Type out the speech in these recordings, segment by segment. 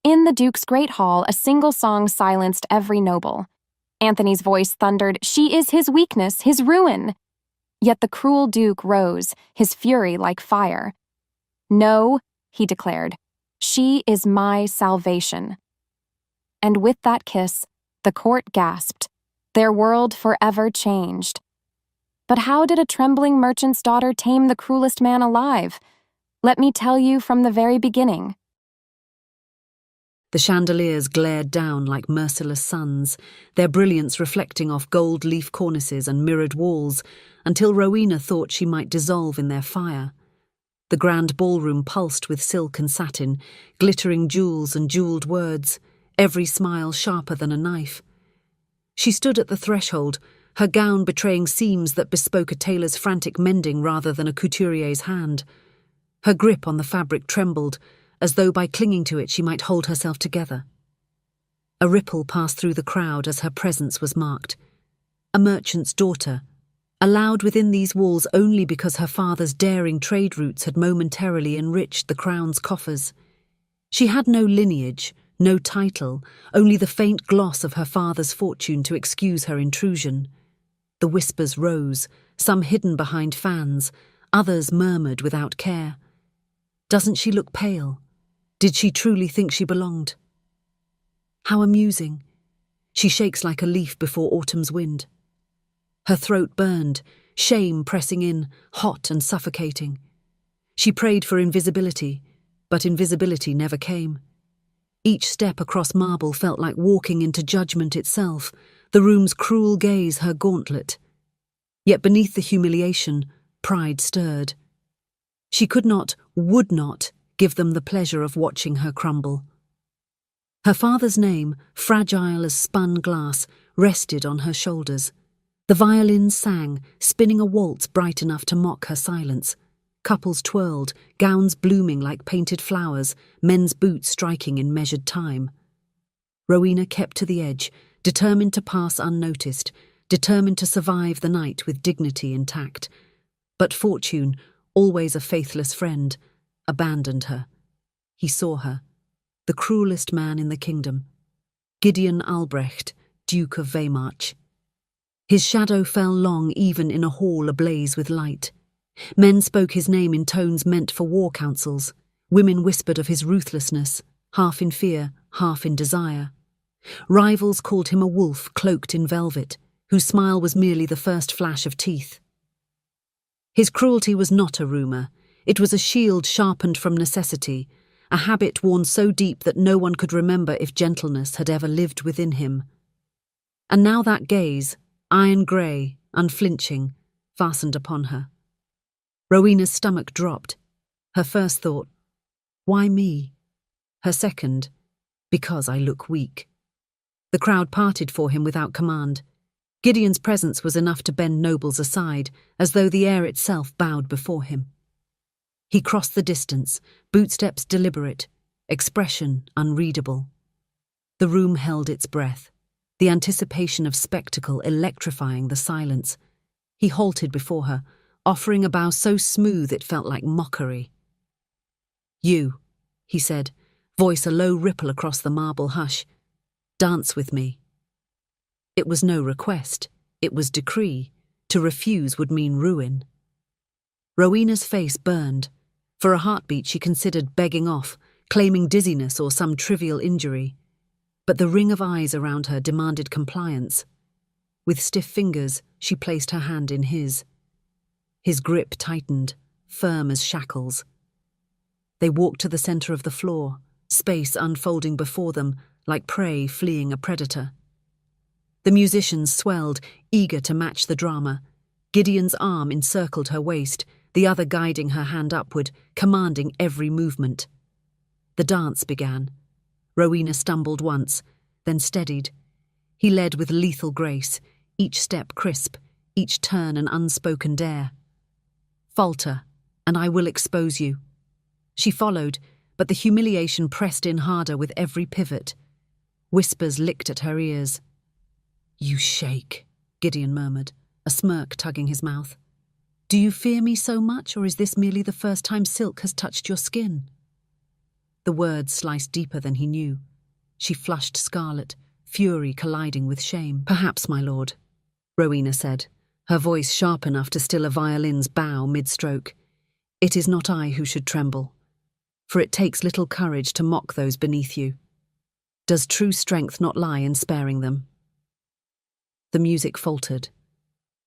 In the Duke's great hall, a single song silenced every noble. Anthony's voice thundered, "She is his weakness, his ruin." Yet the cruel Duke rose, his fury like fire. "No," he declared, "she is my salvation." And with that kiss, the court gasped, their world forever changed. But how did a trembling merchant's daughter tame the cruelest man alive? Let me tell you from the very beginning. The chandeliers glared down like merciless suns, their brilliance reflecting off gold leaf cornices and mirrored walls, until Rowena thought she might dissolve in their fire. The grand ballroom pulsed with silk and satin, glittering jewels and jewelled words, every smile sharper than a knife. She stood at the threshold, her gown betraying seams that bespoke a tailor's frantic mending rather than a couturier's hand. Her grip on the fabric trembled, as though by clinging to it she might hold herself together. A ripple passed through the crowd as her presence was marked. A merchant's daughter, allowed within these walls only because her father's daring trade routes had momentarily enriched the crown's coffers. She had no lineage, no title, only the faint gloss of her father's fortune to excuse her intrusion. The whispers rose, some hidden behind fans, others murmured without care. "Doesn't she look pale? Did she truly think she belonged? How amusing. She shakes like a leaf before autumn's wind." Her throat burned, shame pressing in, hot and suffocating. She prayed for invisibility, but invisibility never came. Each step across marble felt like walking into judgment itself, the room's cruel gaze her gauntlet. Yet beneath the humiliation, pride stirred. She could not, would not, give them the pleasure of watching her crumble. Her father's name, fragile as spun glass, rested on her shoulders. The violins sang, spinning a waltz bright enough to mock her silence. Couples twirled, gowns blooming like painted flowers, men's boots striking in measured time. Rowena kept to the edge, determined to pass unnoticed, determined to survive the night with dignity intact. But fortune, always a faithless friend, abandoned her. He saw her, the cruelest man in the kingdom, Gideon Albrecht, Duke of Weimar. His shadow fell long even in a hall ablaze with light. Men spoke his name in tones meant for war councils. Women whispered of his ruthlessness, half in fear, half in desire. Rivals called him a wolf cloaked in velvet, whose smile was merely the first flash of teeth. His cruelty was not a rumour. It was a shield sharpened from necessity, a habit worn so deep that no one could remember if gentleness had ever lived within him. And now that gaze, iron grey, unflinching, fastened upon her. Rowena's stomach dropped. Her first thought, why me? Her second, because I look weak. The crowd parted for him without command. Gideon's presence was enough to bend nobles aside, as though the air itself bowed before him. He crossed the distance, bootsteps deliberate, expression unreadable. The room held its breath, the anticipation of spectacle electrifying the silence. He halted before her, offering a bow so smooth it felt like mockery. "You," he said, voice a low ripple across the marble hush, "dance with me." It was no request, it was decree. To refuse would mean ruin. Rowena's face burned. For a heartbeat she considered begging off, claiming dizziness or some trivial injury. But the ring of eyes around her demanded compliance. With stiff fingers, she placed her hand in his. His grip tightened, firm as shackles. They walked to the center of the floor, space unfolding before them like prey fleeing a predator. The musicians swelled, eager to match the drama. Gideon's arm encircled her waist, the other guiding her hand upward, commanding every movement. The dance began. Rowena stumbled once, then steadied. He led with lethal grace, each step crisp, each turn an unspoken dare. "Falter, and I will expose you." She followed, but the humiliation pressed in harder with every pivot. Whispers licked at her ears. "You shake," Gideon murmured, a smirk tugging his mouth. "Do you fear me so much, or is this merely the first time silk has touched your skin?" The words sliced deeper than he knew. She flushed scarlet, fury colliding with shame. "Perhaps, my lord," Rowena said, her voice sharp enough to still a violin's bow mid-stroke. "It is not I who should tremble, for it takes little courage to mock those beneath you. Does true strength not lie in sparing them?" The music faltered.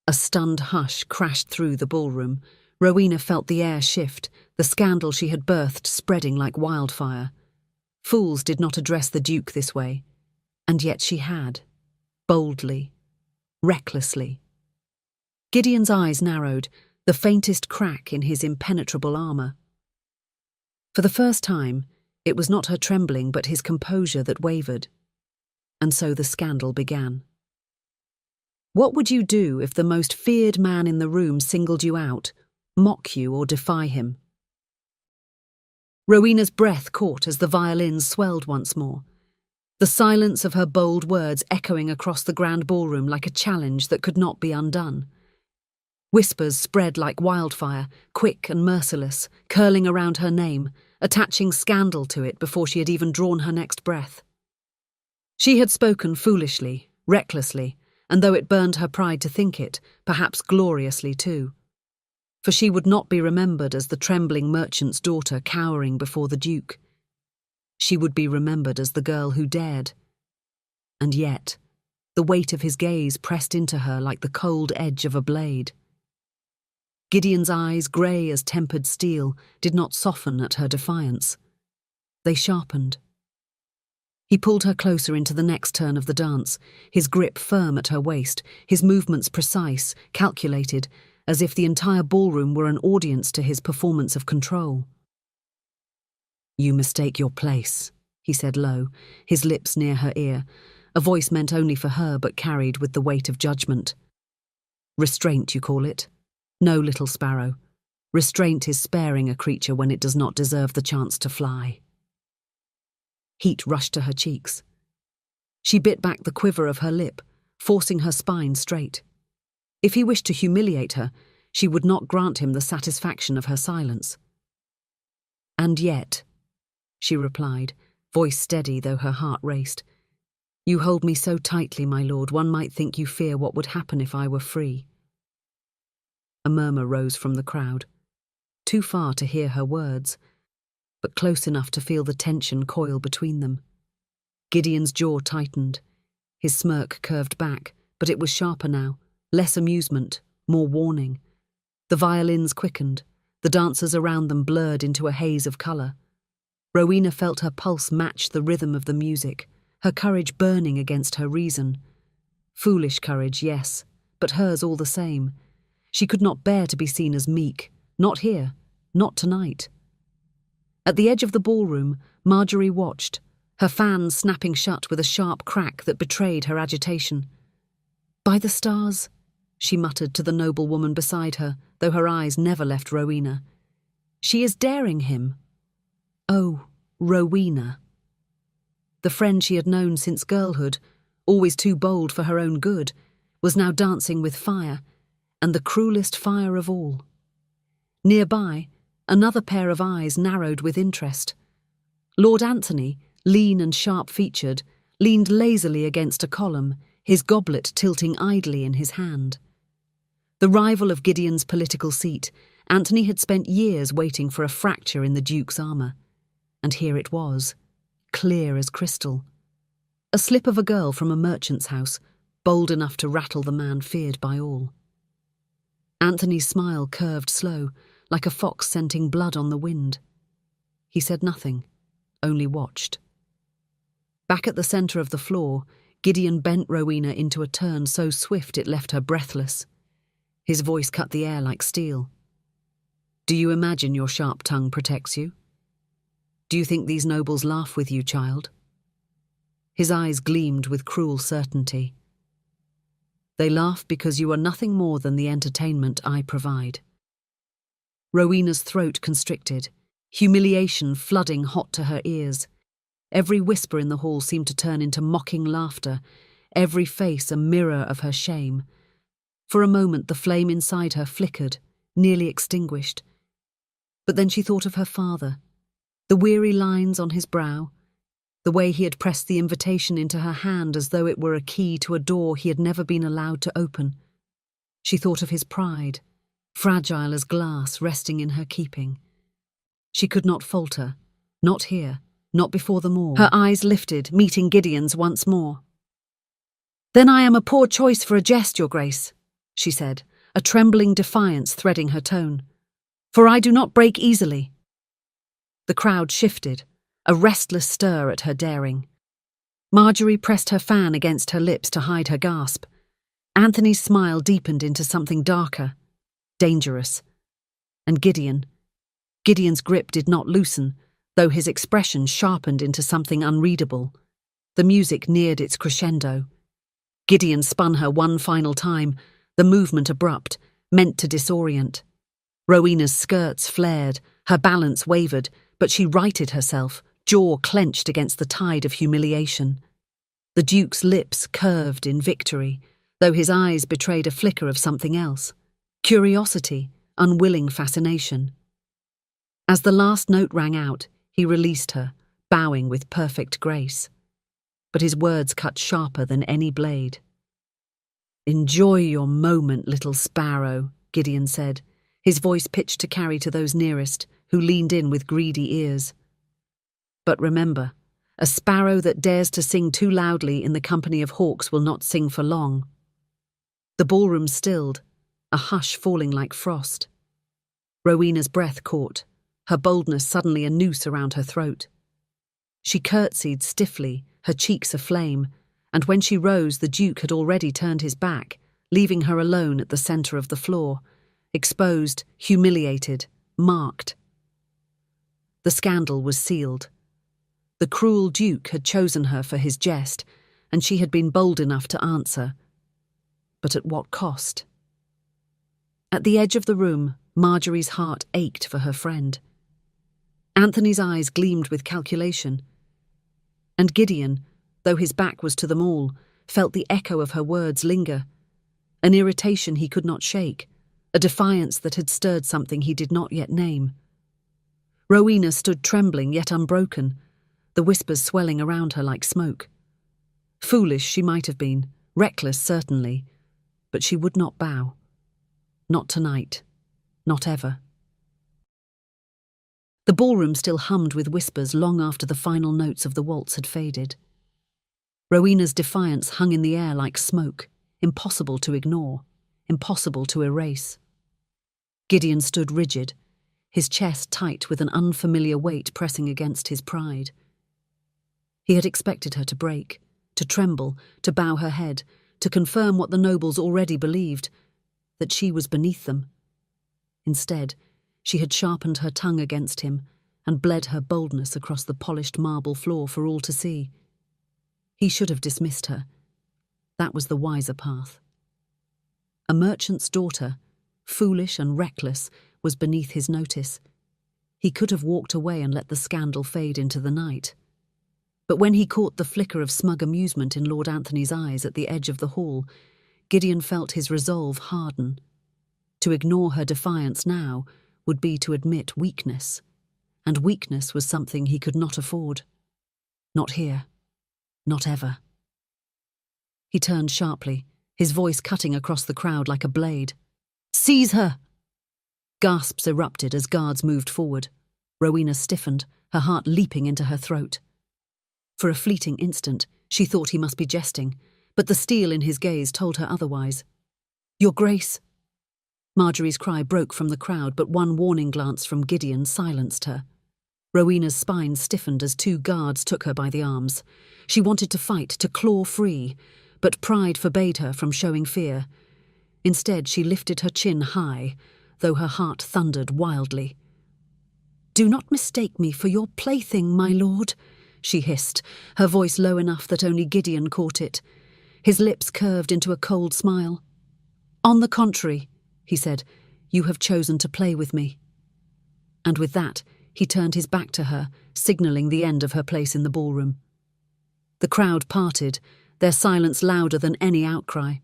A stunned hush crashed through the ballroom. Rowena felt the air shift, the scandal she had birthed spreading like wildfire. Fools did not address the Duke this way, and yet she had, boldly, recklessly. Gideon's eyes narrowed, the faintest crack in his impenetrable armour. For the first time, it was not her trembling but his composure that wavered. And so the scandal began. What would you do if the most feared man in the room singled you out, mock you or defy him? Rowena's breath caught as the violins swelled once more, the silence of her bold words echoing across the grand ballroom like a challenge that could not be undone. Whispers spread like wildfire, quick and merciless, curling around her name, attaching scandal to it before she had even drawn her next breath. She had spoken foolishly, recklessly, and though it burned her pride to think it, perhaps gloriously too. For she would not be remembered as the trembling merchant's daughter cowering before the Duke. She would be remembered as the girl who dared. And yet, the weight of his gaze pressed into her like the cold edge of a blade. Gideon's eyes, grey as tempered steel, did not soften at her defiance. They sharpened. He pulled her closer into the next turn of the dance, his grip firm at her waist, his movements precise, calculated, as if the entire ballroom were an audience to his performance of control. "You mistake your place," he said low, his lips near her ear, a voice meant only for her but carried with the weight of judgment. "Restraint, you call it? No, little sparrow. Restraint is sparing a creature when it does not deserve the chance to fly." Heat rushed to her cheeks. She bit back the quiver of her lip, forcing her spine straight. If he wished to humiliate her, she would not grant him the satisfaction of her silence. "And yet," she replied, voice steady though her heart raced, "you hold me so tightly, my lord, one might think you fear what would happen if I were free." A murmur rose from the crowd, too far to hear her words, but close enough to feel the tension coil between them. Gideon's jaw tightened. His smirk curved back, but it was sharper now, less amusement, more warning. The violins quickened, the dancers around them blurred into a haze of colour. Rowena felt her pulse match the rhythm of the music, her courage burning against her reason. Foolish courage, yes, but hers all the same. She could not bear to be seen as meek, not here, not tonight. At the edge of the ballroom, Marjorie watched, her fan snapping shut with a sharp crack that betrayed her agitation. "By the stars," she muttered to the noblewoman beside her, though her eyes never left Rowena. "She is daring him." Oh, Rowena. The friend she had known since girlhood, always too bold for her own good, was now dancing with fire, and the cruelest fire of all. Nearby, another pair of eyes narrowed with interest. Lord Anthony, lean and sharp-featured, leaned lazily against a column, his goblet tilting idly in his hand. The rival of Gideon's political seat, Anthony had spent years waiting for a fracture in the Duke's armour. And here it was, clear as crystal. A slip of a girl from a merchant's house, bold enough to rattle the man feared by all. Anthony's smile curved slow, like a fox scenting blood on the wind. He said nothing, only watched. Back at the centre of the floor, Gideon bent Rowena into a turn so swift it left her breathless. His voice cut the air like steel. "Do you imagine your sharp tongue protects you? Do you think these nobles laugh with you, child?" His eyes gleamed with cruel certainty. "They laugh because you are nothing more than the entertainment I provide." Rowena's throat constricted, humiliation flooding hot to her ears. Every whisper in the hall seemed to turn into mocking laughter, every face a mirror of her shame. For a moment the flame inside her flickered, nearly extinguished. But then she thought of her father, The weary lines on his brow, the way he had pressed the invitation into her hand as though it were a key to a door he had never been allowed to open. She thought of his pride, fragile as glass, resting in her keeping. She could not falter, not here, not before them all. Her eyes lifted, meeting Gideon's once more. "Then I am a poor choice for a jest, Your Grace," she said, a trembling defiance threading her tone. "For I do not break easily." The crowd shifted, a restless stir at her daring. Marjorie pressed her fan against her lips to hide her gasp. Anthony's smile deepened into something darker, dangerous. And Gideon's grip did not loosen, though his expression sharpened into something unreadable. The music neared its crescendo. Gideon spun her one final time, the movement abrupt, meant to disorient. Rowena's skirts flared, her balance wavered, but she righted herself, jaw clenched against the tide of humiliation. The Duke's lips curved in victory, though his eyes betrayed a flicker of something else. Curiosity, unwilling fascination. As the last note rang out, he released her, bowing with perfect grace. But his words cut sharper than any blade. "Enjoy your moment, little sparrow," Gideon said, his voice pitched to carry to those nearest, who leaned in with greedy ears. "But remember, a sparrow that dares to sing too loudly in the company of hawks will not sing for long." The ballroom stilled, a hush falling like frost. Rowena's breath caught, her boldness suddenly a noose around her throat. She curtsied stiffly, her cheeks aflame, and when she rose the Duke had already turned his back, leaving her alone at the centre of the floor, exposed, humiliated, marked. The scandal was sealed. The cruel Duke had chosen her for his jest, and she had been bold enough to answer. But at what cost? At the edge of the room, Marjorie's heart ached for her friend. Anthony's eyes gleamed with calculation. And Gideon, though his back was to them all, felt the echo of her words linger. An irritation he could not shake, a defiance that had stirred something he did not yet name. Rowena stood trembling yet unbroken, the whispers swelling around her like smoke. Foolish she might have been, reckless certainly, but she would not bow. Not tonight, not ever. The ballroom still hummed with whispers long after the final notes of the waltz had faded. Rowena's defiance hung in the air like smoke, impossible to ignore, impossible to erase. Gideon stood rigid, his chest tight with an unfamiliar weight pressing against his pride. He had expected her to break, to tremble, to bow her head, to confirm what the nobles already believed, that she was beneath them. Instead, she had sharpened her tongue against him and bled her boldness across the polished marble floor for all to see. He should have dismissed her. That was the wiser path. A merchant's daughter, foolish and reckless, was beneath his notice. He could have walked away and let the scandal fade into the night. But when he caught the flicker of smug amusement in Lord Anthony's eyes at the edge of the hall, Gideon felt his resolve harden. To ignore her defiance now would be to admit weakness, and weakness was something he could not afford. Not here. Not ever. He turned sharply, his voice cutting across the crowd like a blade. "Seize her!" Gasps erupted as guards moved forward. Rowena stiffened, her heart leaping into her throat. For a fleeting instant, she thought he must be jesting, but the steel in his gaze told her otherwise. "Your Grace!" Marjorie's cry broke from the crowd, but one warning glance from Gideon silenced her. Rowena's spine stiffened as two guards took her by the arms. She wanted to fight, to claw free, but pride forbade her from showing fear. Instead, she lifted her chin high, though her heart thundered wildly. "Do not mistake me for your plaything, my lord," she hissed, her voice low enough that only Gideon caught it. His lips curved into a cold smile. "On the contrary," he said, "you have chosen to play with me." And with that, he turned his back to her, signalling the end of her place in the ballroom. The crowd parted, their silence louder than any outcry.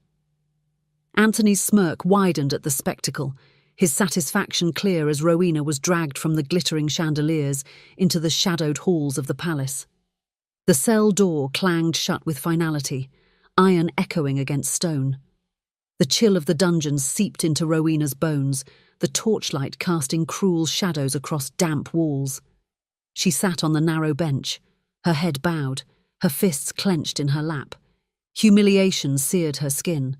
Anthony's smirk widened at the spectacle, his satisfaction clear as Rowena was dragged from the glittering chandeliers into the shadowed halls of the palace. The cell door clanged shut with finality, iron echoing against stone. The chill of the dungeons seeped into Rowena's bones, the torchlight casting cruel shadows across damp walls. She sat on the narrow bench, her head bowed, her fists clenched in her lap. Humiliation seared her skin.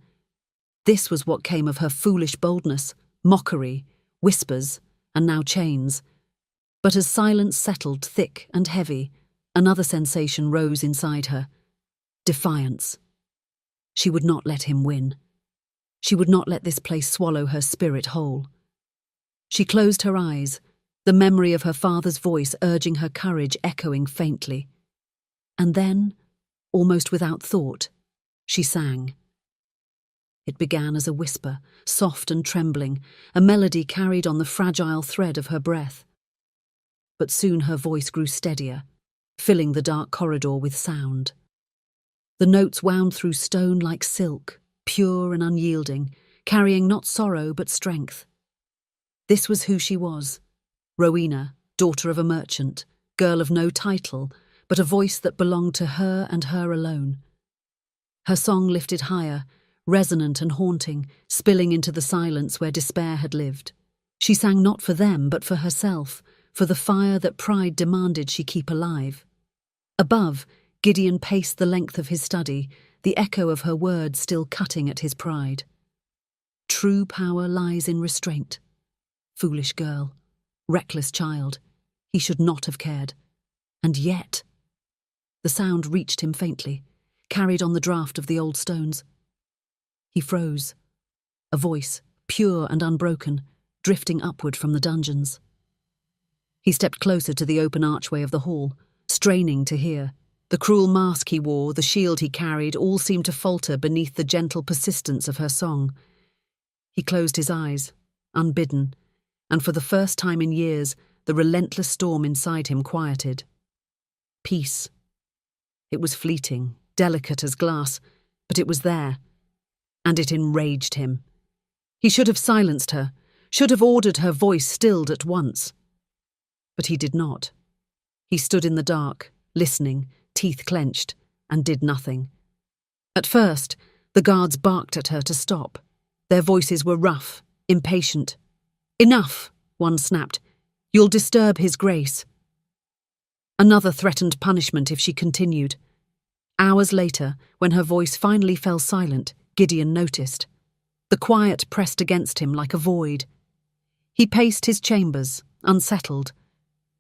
This was what came of her foolish boldness, mockery, whispers, and now chains. But as silence settled thick and heavy, another sensation rose inside her. Defiance. She would not let him win. She would not let this place swallow her spirit whole. She closed her eyes, the memory of her father's voice urging her courage echoing faintly. And then, almost without thought, she sang. It began as a whisper, soft and trembling, a melody carried on the fragile thread of her breath. But soon her voice grew steadier, filling the dark corridor with sound. The notes wound through stone like silk, pure and unyielding, carrying not sorrow but strength. This was who she was, Rowena, daughter of a merchant, girl of no title, but a voice that belonged to her and her alone. Her song lifted higher, resonant and haunting, spilling into the silence where despair had lived. She sang not for them, but for herself, for the fire that pride demanded she keep alive. Above, Gideon paced the length of his study, the echo of her words still cutting at his pride. True power lies in restraint. Foolish girl, reckless child, he should not have cared. And yet... The sound reached him faintly, carried on the draught of the old stones. He froze. A voice, pure and unbroken, drifting upward from the dungeons. He stepped closer to the open archway of the hall, straining to hear. The cruel mask he wore, the shield he carried, all seemed to falter beneath the gentle persistence of her song. He closed his eyes, unbidden, and for the first time in years, the relentless storm inside him quieted. Peace. It was fleeting, delicate as glass, but it was there, and it enraged him. He should have silenced her, should have ordered her voice stilled at once. But he did not. He stood in the dark, listening, teeth clenched, and did nothing. At first, the guards barked at her to stop. Their voices were rough, impatient. "Enough," one snapped. "You'll disturb his grace." Another threatened punishment if she continued. Hours later, when her voice finally fell silent, Gideon noticed. The quiet pressed against him like a void. He paced his chambers, unsettled.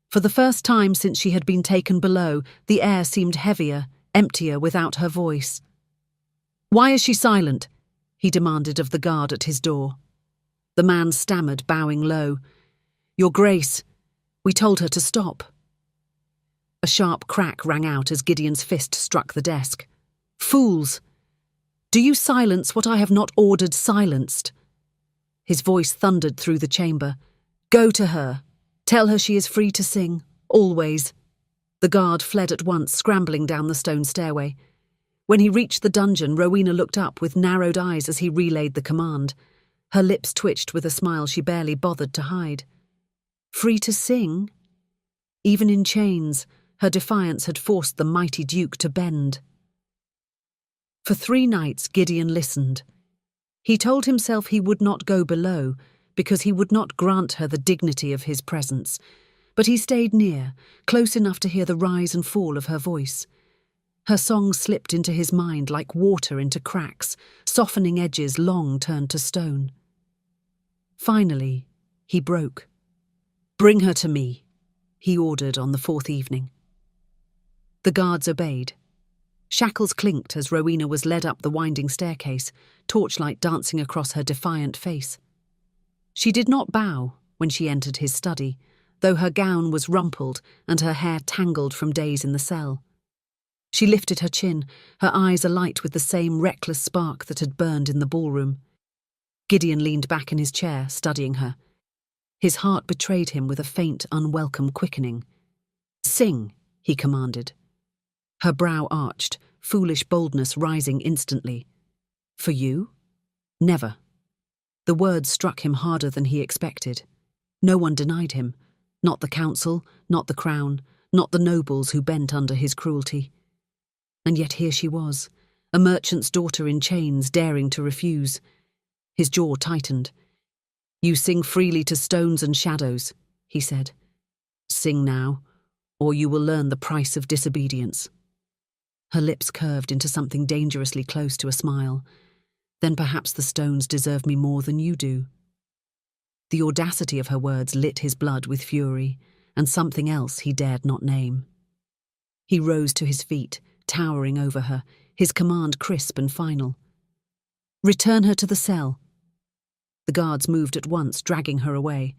For the first time since she had been taken below, the air seemed heavier, emptier without her voice. "Why is she silent?" he demanded of the guard at his door. The man stammered, bowing low. "Your Grace, we told her to stop." A sharp crack rang out as Gideon's fist struck the desk. "Fools! Do you silence what I have not ordered silenced?" His voice thundered through the chamber. "Go to her. Tell her she is free to sing, always." The guard fled at once, scrambling down the stone stairway. When he reached the dungeon, Rowena looked up with narrowed eyes as he relayed the command. Her lips twitched with a smile she barely bothered to hide. Free to sing? Even in chains, her defiance had forced the mighty Duke to bend. For 3 nights Gideon listened. He told himself he would not go below, because he would not grant her the dignity of his presence, but he stayed near, close enough to hear the rise and fall of her voice. Her song slipped into his mind like water into cracks, softening edges long turned to stone. Finally, he broke. "Bring her to me," he ordered on the 4th evening. The guards obeyed. Shackles clinked as Rowena was led up the winding staircase, torchlight dancing across her defiant face. She did not bow when she entered his study, though her gown was rumpled and her hair tangled from days in the cell. She lifted her chin, her eyes alight with the same reckless spark that had burned in the ballroom. Gideon leaned back in his chair, studying her. His heart betrayed him with a faint, unwelcome quickening. "Sing," he commanded. Her brow arched, foolish boldness rising instantly. "For you? Never." The words struck him harder than he expected. No one denied him. Not the council, not the crown, not the nobles who bent under his cruelty. And yet here she was, a merchant's daughter in chains, daring to refuse. His jaw tightened. "You sing freely to stones and shadows," he said. "Sing now, or you will learn the price of disobedience." Her lips curved into something dangerously close to a smile. "Then perhaps the stones deserve me more than you do." The audacity of her words lit his blood with fury, and something else he dared not name. He rose to his feet, towering over her, his command crisp and final. "Return her to the cell." The guards moved at once, dragging her away.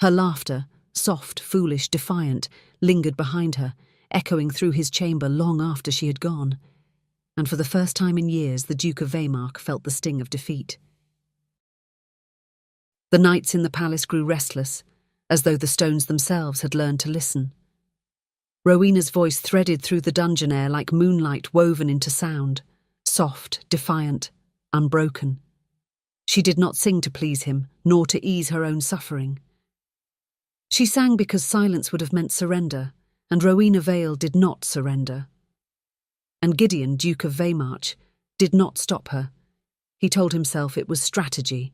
Her laughter, soft, foolish, defiant, lingered behind her, echoing through his chamber long after she had gone. And for the first time in years, the Duke of Weimar felt the sting of defeat. The knights in the palace grew restless, as though the stones themselves had learned to listen. Rowena's voice threaded through the dungeon air like moonlight woven into sound, soft, defiant, unbroken. She did not sing to please him, nor to ease her own suffering. She sang because silence would have meant surrender, and Rowena Vale did not surrender. And Gideon, Duke of Weimar, did not stop her. He told himself it was strategy,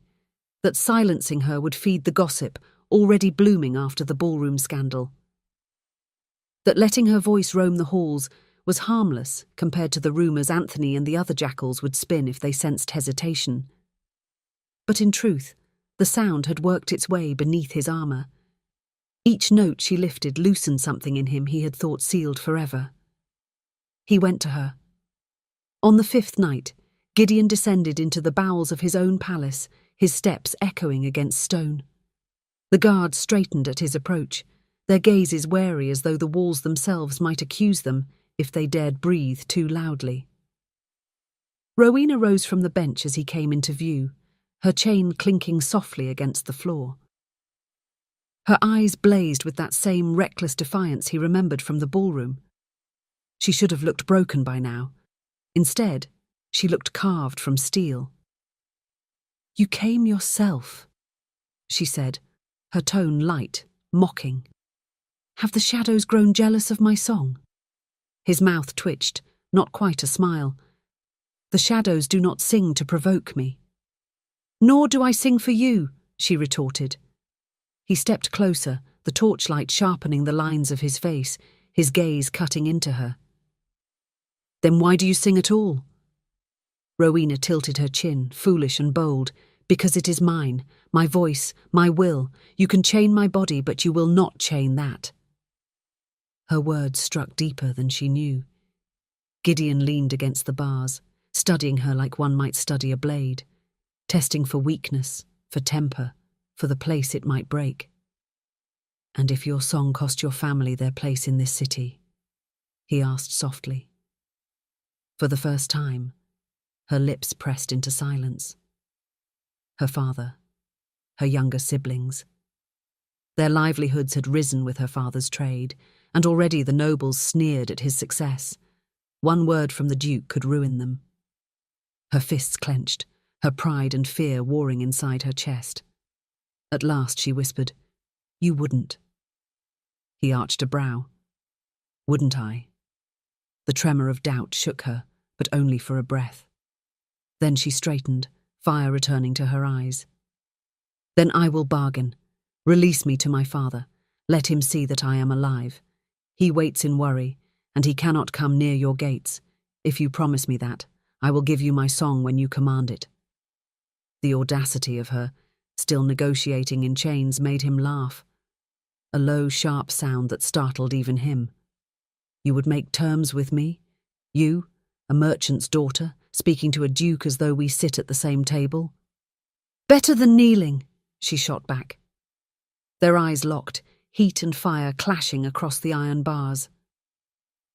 that silencing her would feed the gossip already blooming after the ballroom scandal. That letting her voice roam the halls was harmless compared to the rumours Anthony and the other jackals would spin if they sensed hesitation. But in truth, the sound had worked its way beneath his armour. Each note she lifted loosened something in him he had thought sealed forever. He went to her. On the 5th night, Gideon descended into the bowels of his own palace, his steps echoing against stone. The guards straightened at his approach, their gazes wary as though the walls themselves might accuse them if they dared breathe too loudly. Rowena rose from the bench as he came into view, her chain clinking softly against the floor. Her eyes blazed with that same reckless defiance he remembered from the ballroom. She should have looked broken by now. Instead, she looked carved from steel. "You came yourself," she said, her tone light, mocking. "Have the shadows grown jealous of my song?" His mouth twitched, not quite a smile. "The shadows do not sing to provoke me." "Nor do I sing for you," she retorted. He stepped closer, the torchlight sharpening the lines of his face, his gaze cutting into her. "Then why do you sing at all?" Rowena tilted her chin, foolish and bold. "Because it is mine, my voice, my will. You can chain my body, but you will not chain that." Her words struck deeper than she knew. Gideon leaned against the bars, studying her like one might study a blade, testing for weakness, for temper, for the place it might break. "And if your song cost your family their place in this city?" he asked softly. For the first time, her lips pressed into silence. Her father, her younger siblings. Their livelihoods had risen with her father's trade, and already the nobles sneered at his success. One word from the Duke could ruin them. Her fists clenched, her pride and fear warring inside her chest. At last she whispered, "You wouldn't." He arched a brow. "Wouldn't I?" The tremor of doubt shook her, but only for a breath. Then she straightened, fire returning to her eyes. "Then I will bargain. Release me to my father. Let him see that I am alive. He waits in worry, and he cannot come near your gates. If you promise me that, I will give you my song when you command it." The audacity of her, still negotiating in chains, made him laugh. A low, sharp sound that startled even him. "You would make terms with me? You, a merchant's daughter, speaking to a duke as though we sit at the same table?" "Better than kneeling," she shot back. Their eyes locked, heat and fire clashing across the iron bars.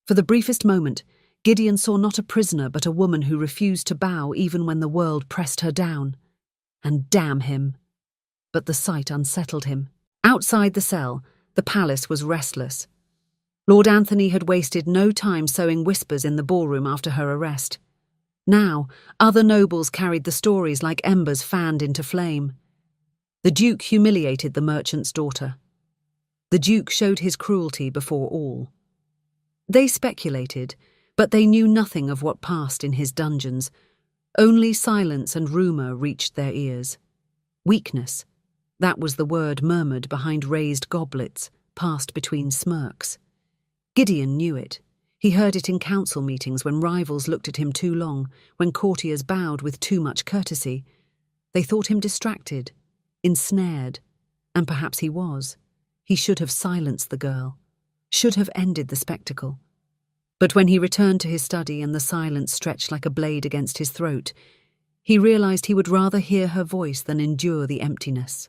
For the briefest moment, Gideon saw not a prisoner but a woman who refused to bow even when the world pressed her down. And damn him! But the sight unsettled him. Outside the cell, the palace was restless. Lord Anthony had wasted no time sowing whispers in the ballroom after her arrest. Now, other nobles carried the stories like embers fanned into flame. The Duke humiliated the merchant's daughter. The Duke showed his cruelty before all. They speculated, but they knew nothing of what passed in his dungeons. Only silence and rumour reached their ears. Weakness, that was the word murmured behind raised goblets, passed between smirks. Gideon knew it. He heard it in council meetings when rivals looked at him too long, when courtiers bowed with too much courtesy. They thought him distracted, ensnared, and perhaps he was. He should have silenced the girl, should have ended the spectacle. But when he returned to his study and the silence stretched like a blade against his throat, he realized he would rather hear her voice than endure the emptiness.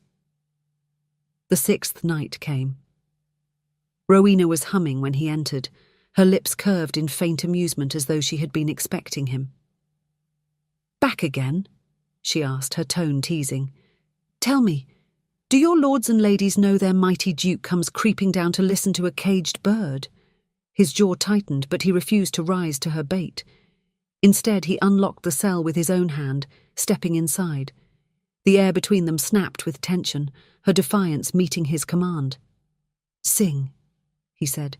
The 6th night came. Rowena was humming when he entered, her lips curved in faint amusement as though she had been expecting him. "Back again?" she asked, her tone teasing. "Tell me, do your lords and ladies know their mighty duke comes creeping down to listen to a caged bird?" His jaw tightened, but he refused to rise to her bait. Instead, he unlocked the cell with his own hand, stepping inside. The air between them snapped with tension, her defiance meeting his command. "Sing," he said.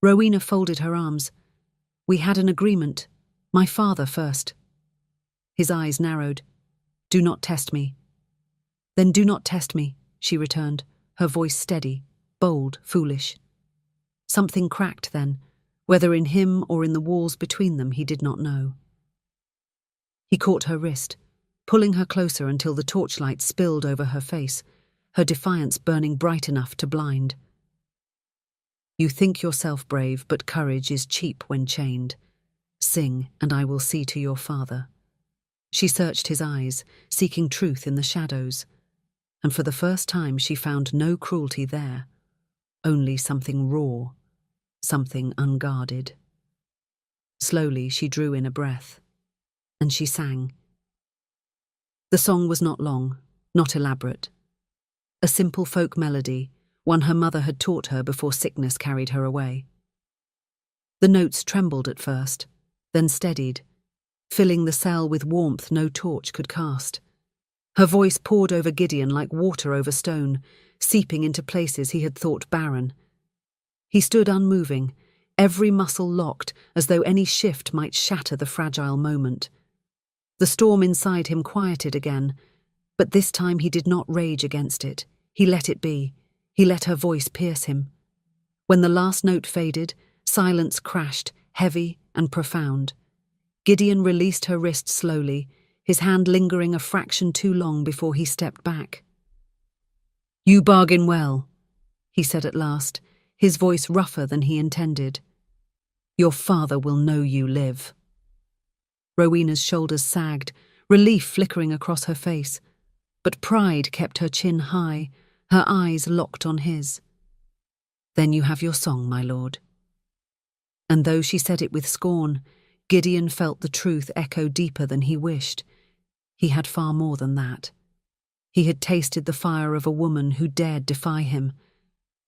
Rowena folded her arms. "We had an agreement. My father first." His eyes narrowed. "Do not test me." "Then do not test me," she returned, her voice steady, bold, foolish. Something cracked then, whether in him or in the walls between them he did not know. He caught her wrist, pulling her closer until the torchlight spilled over her face, her defiance burning bright enough to blind. "You think yourself brave, but courage is cheap when chained. Sing, and I will see to your father." She searched his eyes, seeking truth in the shadows, and for the first time she found no cruelty there, only something raw, something unguarded. Slowly she drew in a breath, and she sang. The song was not long, not elaborate. A simple folk melody, one her mother had taught her before sickness carried her away. The notes trembled at first, then steadied, filling the cell with warmth no torch could cast. Her voice poured over Gideon like water over stone, seeping into places he had thought barren. He stood unmoving, every muscle locked as though any shift might shatter the fragile moment. The storm inside him quieted again, but this time he did not rage against it. He let it be. He let her voice pierce him. When the last note faded, silence crashed, heavy and profound. Gideon released her wrist slowly, his hand lingering a fraction too long before he stepped back. "You bargain well," he said at last, his voice rougher than he intended. "Your father will know you live." Rowena's shoulders sagged, relief flickering across her face, but pride kept her chin high, her eyes locked on his. "Then you have your song, my lord." And though she said it with scorn, Gideon felt the truth echo deeper than he wished. He had far more than that. He had tasted the fire of a woman who dared defy him,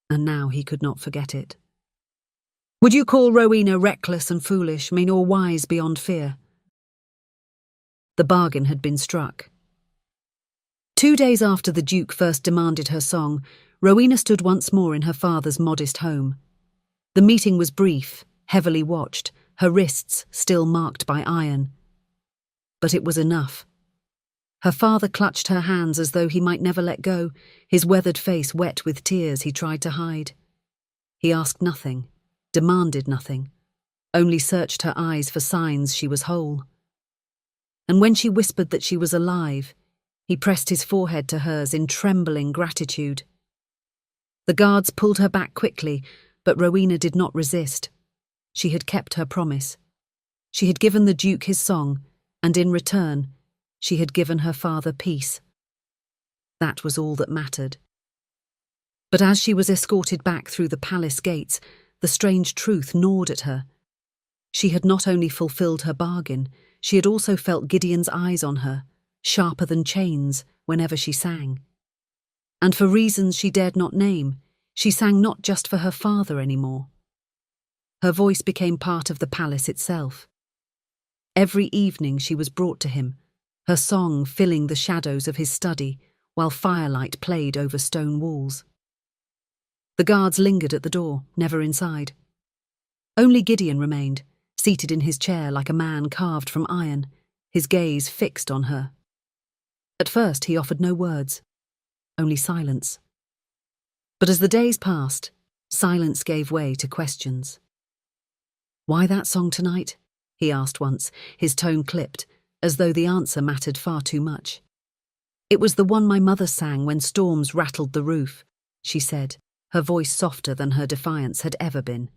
and now he could not forget it. "Would you call Rowena reckless and foolish, or wise beyond fear?" The bargain had been struck. 2 days after the Duke first demanded her song, Rowena stood once more in her father's modest home. The meeting was brief, heavily watched, her wrists still marked by iron. But it was enough. Her father clutched her hands as though he might never let go, his weathered face wet with tears he tried to hide. He asked nothing, demanded nothing, only searched her eyes for signs she was whole. And when she whispered that she was alive, he pressed his forehead to hers in trembling gratitude. The guards pulled her back quickly, but Rowena did not resist. She had kept her promise. She had given the Duke his song, and in return, she had given her father peace. That was all that mattered. But as she was escorted back through the palace gates, the strange truth gnawed at her. She had not only fulfilled her bargain, she had also felt Gideon's eyes on her, sharper than chains, whenever she sang. And for reasons she dared not name, she sang not just for her father anymore. Her voice became part of the palace itself. Every evening she was brought to him, her song filling the shadows of his study while firelight played over stone walls. The guards lingered at the door, never inside. Only Gideon remained, seated in his chair like a man carved from iron, his gaze fixed on her. At first he offered no words, only silence. But as the days passed, silence gave way to questions. "Why that song tonight?" he asked once, his tone clipped, as though the answer mattered far too much. "It was the one my mother sang when storms rattled the roof," she said, her voice softer than her defiance had ever been.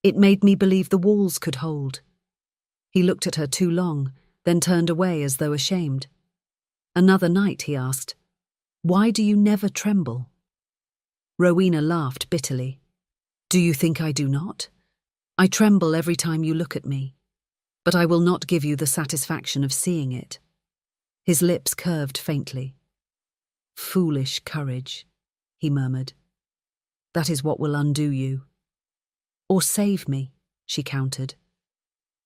"It made me believe the walls could hold." He looked at her too long, then turned away as though ashamed. "Another night," he asked, "why do you never tremble?" Rowena laughed bitterly. "Do you think I do not? I tremble every time you look at me, but I will not give you the satisfaction of seeing it." His lips curved faintly. "Foolish courage," he murmured. "That is what will undo you." "Or save me," she countered.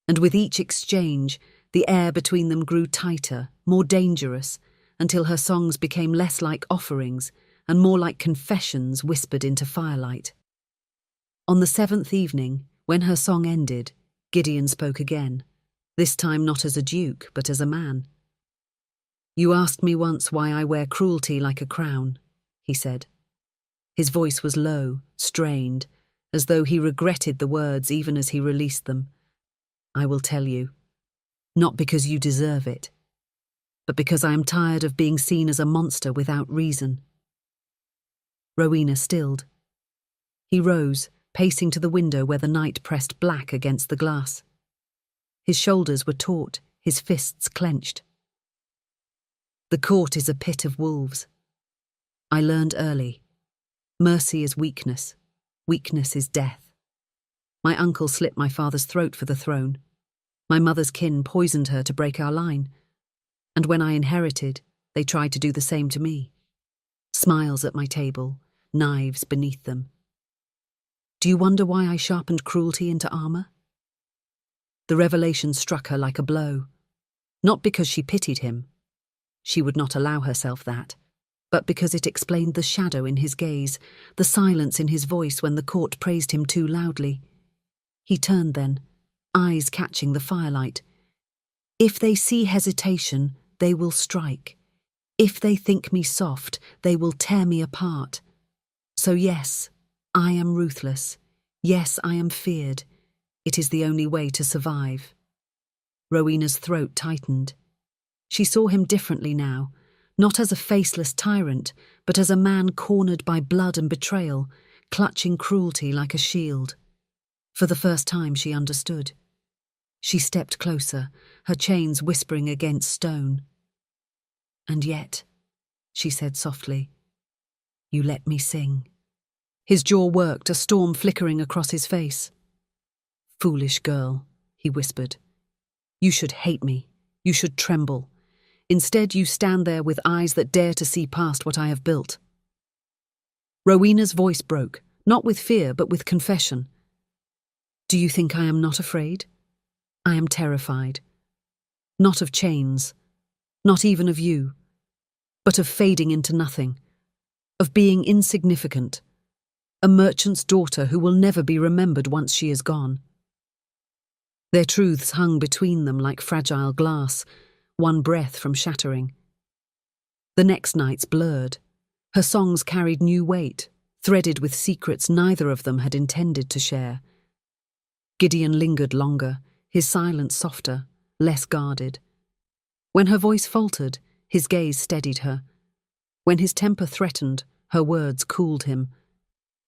And with each exchange, the air between them grew tighter, more dangerous, until her songs became less like offerings and more like confessions whispered into firelight. On the 7th evening, when her song ended, Gideon spoke again, this time not as a duke, but as a man. "You asked me once why I wear cruelty like a crown," he said. His voice was low, strained, as though he regretted the words even as he released them. "I will tell you. Not because you deserve it, but because I am tired of being seen as a monster without reason." Rowena stilled. He rose, pacing to the window where the night pressed black against the glass. His shoulders were taut, his fists clenched. "The court is a pit of wolves. I learned early. Mercy is weakness. Weakness is death. My uncle slit my father's throat for the throne. My mother's kin poisoned her to break our line. And when I inherited, they tried to do the same to me. Smiles at my table, knives beneath them. Do you wonder why I sharpened cruelty into armor?" The revelation struck her like a blow. Not because she pitied him. She would not allow herself that. But because it explained the shadow in his gaze, the silence in his voice when the court praised him too loudly. He turned then, eyes catching the firelight. "If they see hesitation, they will strike. If they think me soft, they will tear me apart. So yes, I am ruthless. Yes, I am feared. It is the only way to survive." Rowena's throat tightened. She saw him differently now, not as a faceless tyrant, but as a man cornered by blood and betrayal, clutching cruelty like a shield. For the first time she understood. She stepped closer, her chains whispering against stone. "And yet," she said softly, "you let me sing." His jaw worked, a storm flickering across his face. "Foolish girl," he whispered. "You should hate me. You should tremble. Instead, you stand there with eyes that dare to see past what I have built." Rowena's voice broke, not with fear, but with confession. "Do you think I am not afraid? I am terrified. Not of chains, not even of you, but of fading into nothing, of being insignificant, a merchant's daughter who will never be remembered once she is gone." Their truths hung between them like fragile glass, one breath from shattering. The next nights blurred. Her songs carried new weight, threaded with secrets neither of them had intended to share. Gideon lingered longer, his silence softer, less guarded. When her voice faltered, his gaze steadied her. When his temper threatened, her words cooled him.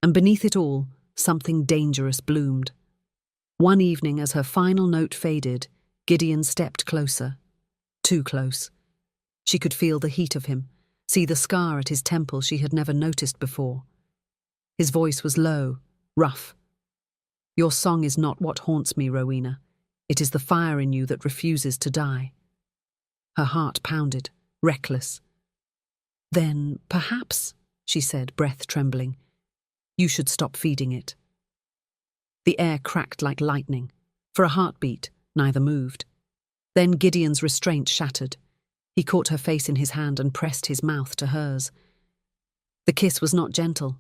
And beneath it all, something dangerous bloomed. One evening, as her final note faded, Gideon stepped closer. Too close. She could feel the heat of him, see the scar at his temple she had never noticed before. His voice was low, rough. "Your song is not what haunts me, Rowena. It is the fire in you that refuses to die." Her heart pounded, reckless. "Then, perhaps," she said, breath trembling, "you should stop feeding it." The air cracked like lightning. For a heartbeat, Neither moved. Then Gideon's restraint shattered. He caught her face in his hand and pressed his mouth to hers. The kiss was not gentle.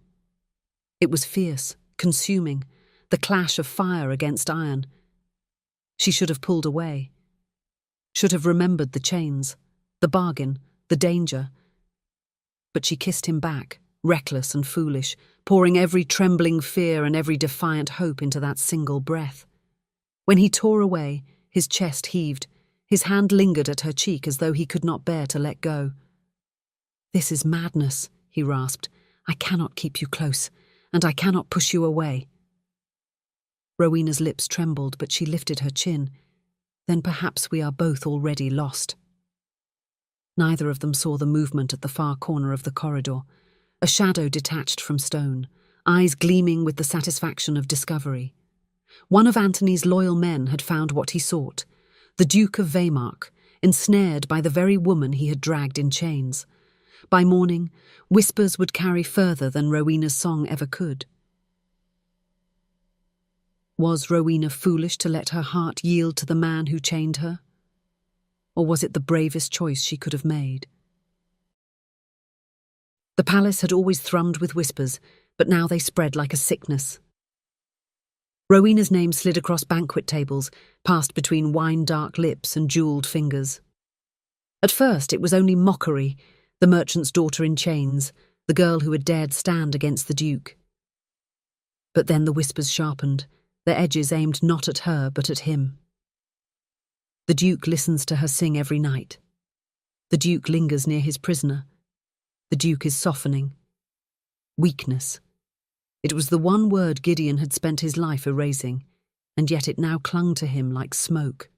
It was fierce, consuming, the clash of fire against iron. She should have pulled away, should have remembered the chains, the bargain, the danger. But she kissed him back, reckless and foolish, pouring every trembling fear and every defiant hope into that single breath. When he tore away, his chest heaved, his hand lingered at her cheek as though he could not bear to let go. "This is madness," he rasped. "I cannot keep you close, and I cannot push you away." Rowena's lips trembled, but she lifted her chin. "Then perhaps we are both already lost." Neither of them saw the movement at the far corner of the corridor. A shadow detached from stone, eyes gleaming with the satisfaction of discovery. One of Antony's loyal men had found what he sought, the Duke of Weimar, ensnared by the very woman he had dragged in chains. By morning, whispers would carry further than Rowena's song ever could. Was Rowena foolish to let her heart yield to the man who chained her? Or was it the bravest choice she could have made? The palace had always thrummed with whispers, but now they spread like a sickness. Rowena's name slid across banquet tables, passed between wine-dark lips and jewelled fingers. At first it was only mockery, the merchant's daughter in chains, the girl who had dared stand against the Duke. But then the whispers sharpened, their edges aimed not at her but at him. The Duke listens to her sing every night. The Duke lingers near his prisoner. The Duke is softening. Weakness. It was the one word Gideon had spent his life erasing, and yet it now clung to him like smoke.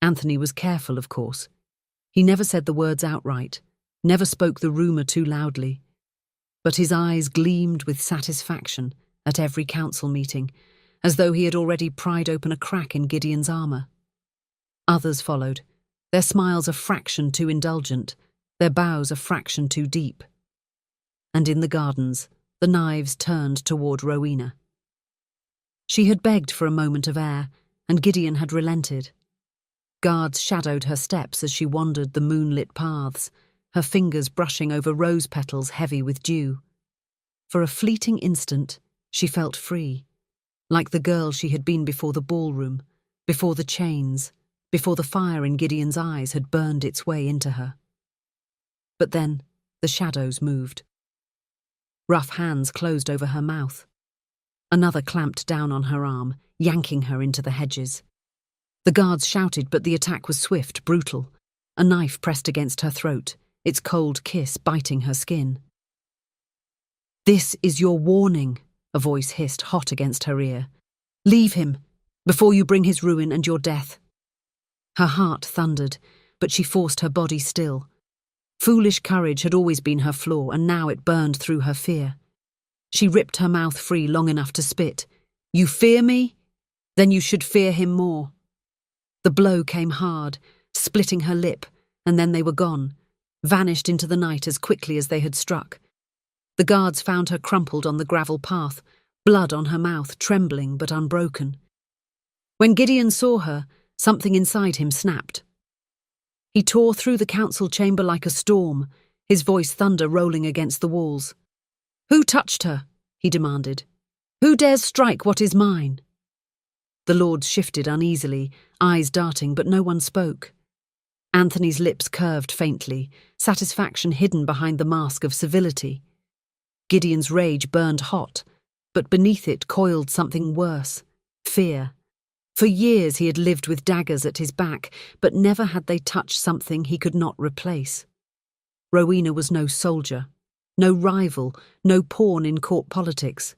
Anthony was careful, of course. He never said the words outright, never spoke the rumour too loudly. But his eyes gleamed with satisfaction at every council meeting, as though he had already pried open a crack in Gideon's armour. Others followed, their smiles a fraction too indulgent, their bows a fraction too deep. And in the gardens, the knives turned toward Rowena. She had begged for a moment of air, and Gideon had relented. Guards shadowed her steps as she wandered the moonlit paths, her fingers brushing over rose petals heavy with dew. For a fleeting instant, she felt free, like the girl she had been before the ballroom, before the chains, before the fire in Gideon's eyes had burned its way into her. But then the shadows moved. Rough hands closed over her mouth. Another clamped down on her arm, yanking her into the hedges. The guards shouted, but the attack was swift, brutal. A knife pressed against her throat, its cold kiss biting her skin. "This is your warning," a voice hissed hot against her ear. "Leave him, before you bring his ruin and your death." Her heart thundered, but she forced her body still. Foolish courage had always been her flaw, and now it burned through her fear. She ripped her mouth free long enough to spit. "You fear me? Then you should fear him more." The blow came hard, splitting her lip, and then they were gone, vanished into the night as quickly as they had struck. The guards found her crumpled on the gravel path, blood on her mouth, trembling but unbroken. When Gideon saw her, something inside him snapped. He tore through the council chamber like a storm, his voice thunder rolling against the walls. "Who touched her?" he demanded. "Who dares strike what is mine?" The lords shifted uneasily, eyes darting, but no one spoke. Anthony's lips curved faintly, satisfaction hidden behind the mask of civility. Gideon's rage burned hot, but beneath it coiled something worse, fear. For years he had lived with daggers at his back, but never had they touched something he could not replace. Rowena was no soldier, no rival, no pawn in court politics.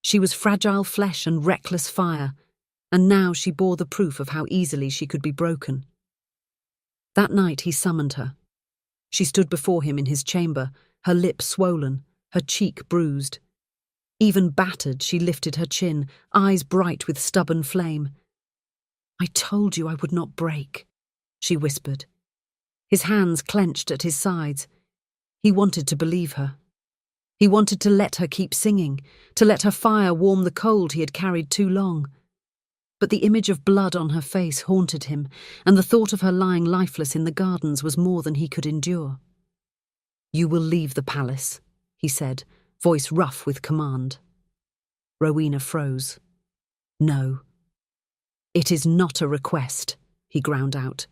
She was fragile flesh and reckless fire, and now she bore the proof of how easily she could be broken. That night he summoned her. She stood before him in his chamber, her lip swollen, her cheek bruised. Even battered, she lifted her chin, eyes bright with stubborn flame. "I told you I would not break," she whispered. His hands clenched at his sides. He wanted to believe her. He wanted to let her keep singing, to let her fire warm the cold he had carried too long. But the image of blood on her face haunted him, and the thought of her lying lifeless in the gardens was more than he could endure. "You will leave the palace," he said, voice rough with command. Rowena froze. "No. It is not a request," he ground out.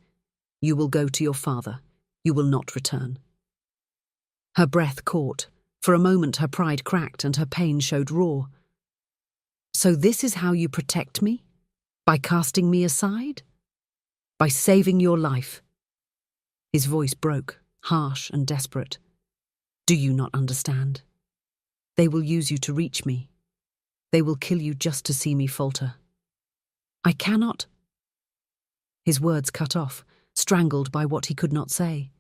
"You will go to your father. You will not return." Her breath caught. For a moment her pride cracked and her pain showed raw. "So this is how you protect me? By casting me aside? By saving your life?" His voice broke, harsh and desperate. "Do you not understand? They will use you to reach me. They will kill you just to see me falter. I cannot—" His words cut off, strangled by what he could not say.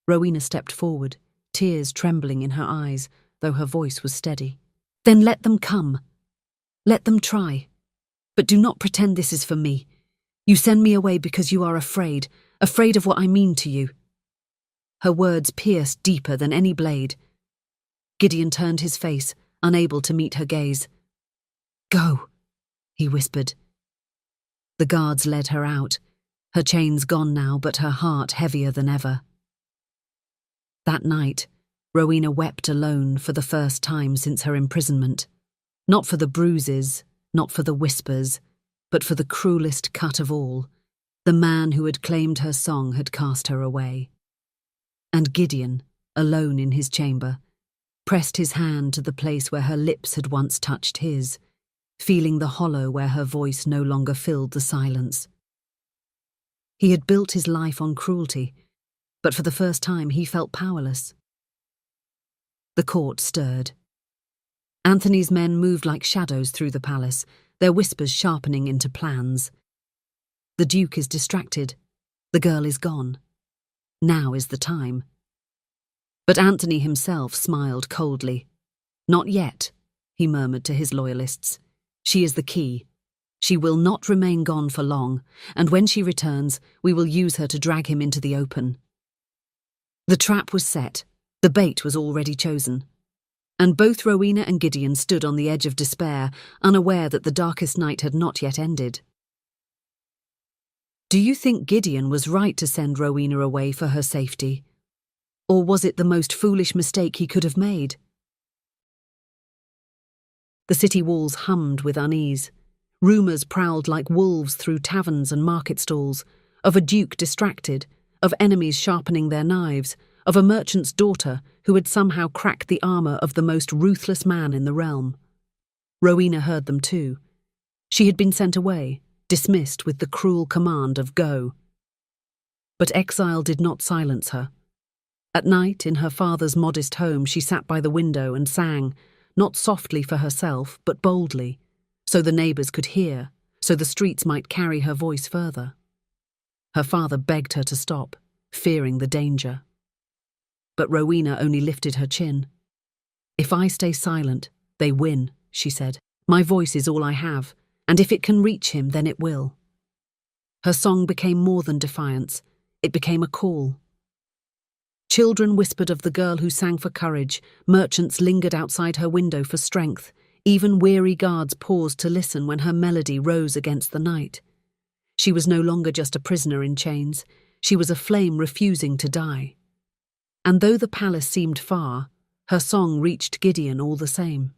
Rowena stepped forward, tears trembling in her eyes, though her voice was steady. "Then let them come. Let them try. But do not pretend this is for me. You send me away because you are afraid of what I mean to you." Her words pierced deeper than any blade. Gideon turned his face, unable to meet her gaze. "Go," he whispered. The guards led her out, her chains gone now, but her heart heavier than ever. That night, Rowena wept alone for the first time since her imprisonment. Not for the bruises, not for the whispers, but for the cruelest cut of all. The man who had claimed her song had cast her away. And Gideon, alone in his chamber, pressed his hand to the place where her lips had once touched his, feeling the hollow where her voice no longer filled the silence. He had built his life on cruelty, but for the first time he felt powerless. The court stirred. Anthony's men moved like shadows through the palace, their whispers sharpening into plans. The Duke is distracted. The girl is gone. Now is the time. But Anthony himself smiled coldly. "Not yet," he murmured to his loyalists. "She is the key. She will not remain gone for long, and when she returns, we will use her to drag him into the open." The trap was set. The bait was already chosen. And both Rowena and Gideon stood on the edge of despair, unaware that the darkest night had not yet ended. Do you think Gideon was right to send Rowena away for her safety? Or was it the most foolish mistake he could have made? The city walls hummed with unease. Rumours prowled like wolves through taverns and market stalls, of a duke distracted, of enemies sharpening their knives, of a merchant's daughter who had somehow cracked the armour of the most ruthless man in the realm. Rowena heard them too. She had been sent away, dismissed with the cruel command of go. But exile did not silence her. At night, in her father's modest home, she sat by the window and sang, not softly for herself, but boldly, so the neighbours could hear, so the streets might carry her voice further. Her father begged her to stop, fearing the danger. But Rowena only lifted her chin. "If I stay silent, they win," she said. "My voice is all I have, and if it can reach him, then it will." Her song became more than defiance. It became a call. Children whispered of the girl who sang for courage, merchants lingered outside her window for strength, even weary guards paused to listen when her melody rose against the night. She was no longer just a prisoner in chains, she was a flame refusing to die. And though the palace seemed far, her song reached Gideon all the same.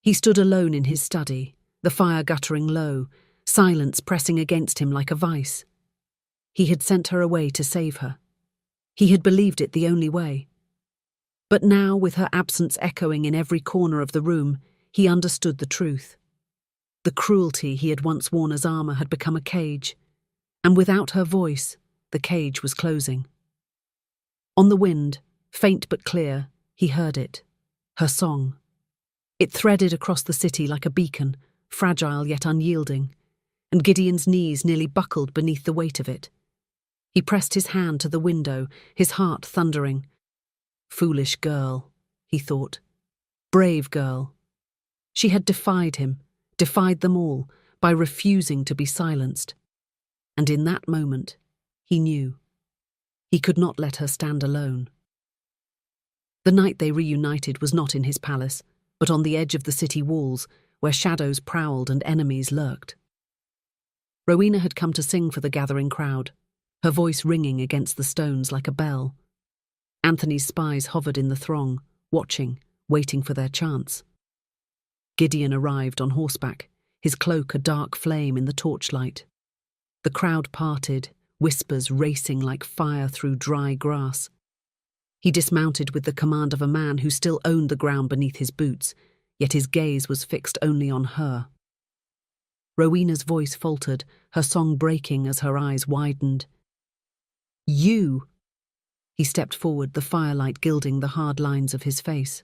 He stood alone in his study, the fire guttering low, silence pressing against him like a vice. He had sent her away to save her. He had believed it the only way. But now, with her absence echoing in every corner of the room, he understood the truth. The cruelty he had once worn as armour had become a cage, and without her voice, the cage was closing. On the wind, faint but clear, he heard it, her song. It threaded across the city like a beacon, fragile yet unyielding, and Gideon's knees nearly buckled beneath the weight of it. He pressed his hand to the window, his heart thundering. Foolish girl, he thought. Brave girl. She had defied him, defied them all, by refusing to be silenced. And in that moment, he knew. He could not let her stand alone. The night they reunited was not in his palace, but on the edge of the city walls, where shadows prowled and enemies lurked. Rowena had come to sing for the gathering crowd, her voice ringing against the stones like a bell. Anthony's spies hovered in the throng, watching, waiting for their chance. Gideon arrived on horseback, his cloak a dark flame in the torchlight. The crowd parted, whispers racing like fire through dry grass. He dismounted with the command of a man who still owned the ground beneath his boots, yet his gaze was fixed only on her. Rowena's voice faltered, her song breaking as her eyes widened. "You!" He stepped forward, the firelight gilding the hard lines of his face.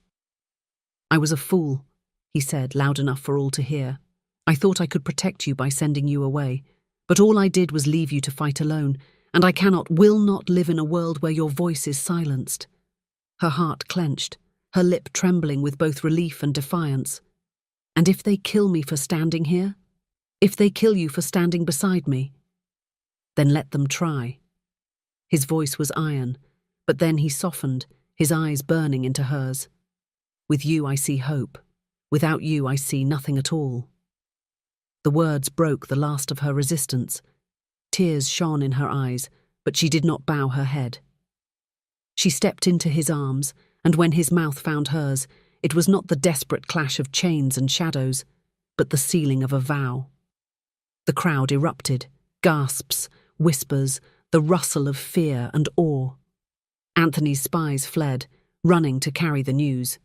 "I was a fool," he said, loud enough for all to hear. "I thought I could protect you by sending you away, but all I did was leave you to fight alone, and I will not live in a world where your voice is silenced." Her heart clenched, her lip trembling with both relief and defiance. "And if they kill me for standing here? If they kill you for standing beside me? Then let them try." His voice was iron, but then he softened, his eyes burning into hers. "With you I see hope. Without you I see nothing at all." The words broke the last of her resistance. Tears shone in her eyes, but she did not bow her head. She stepped into his arms, and when his mouth found hers, it was not the desperate clash of chains and shadows, but the sealing of a vow. The crowd erupted, gasps, whispers, the rustle of fear and awe. Anthony's spies fled, running to carry the news.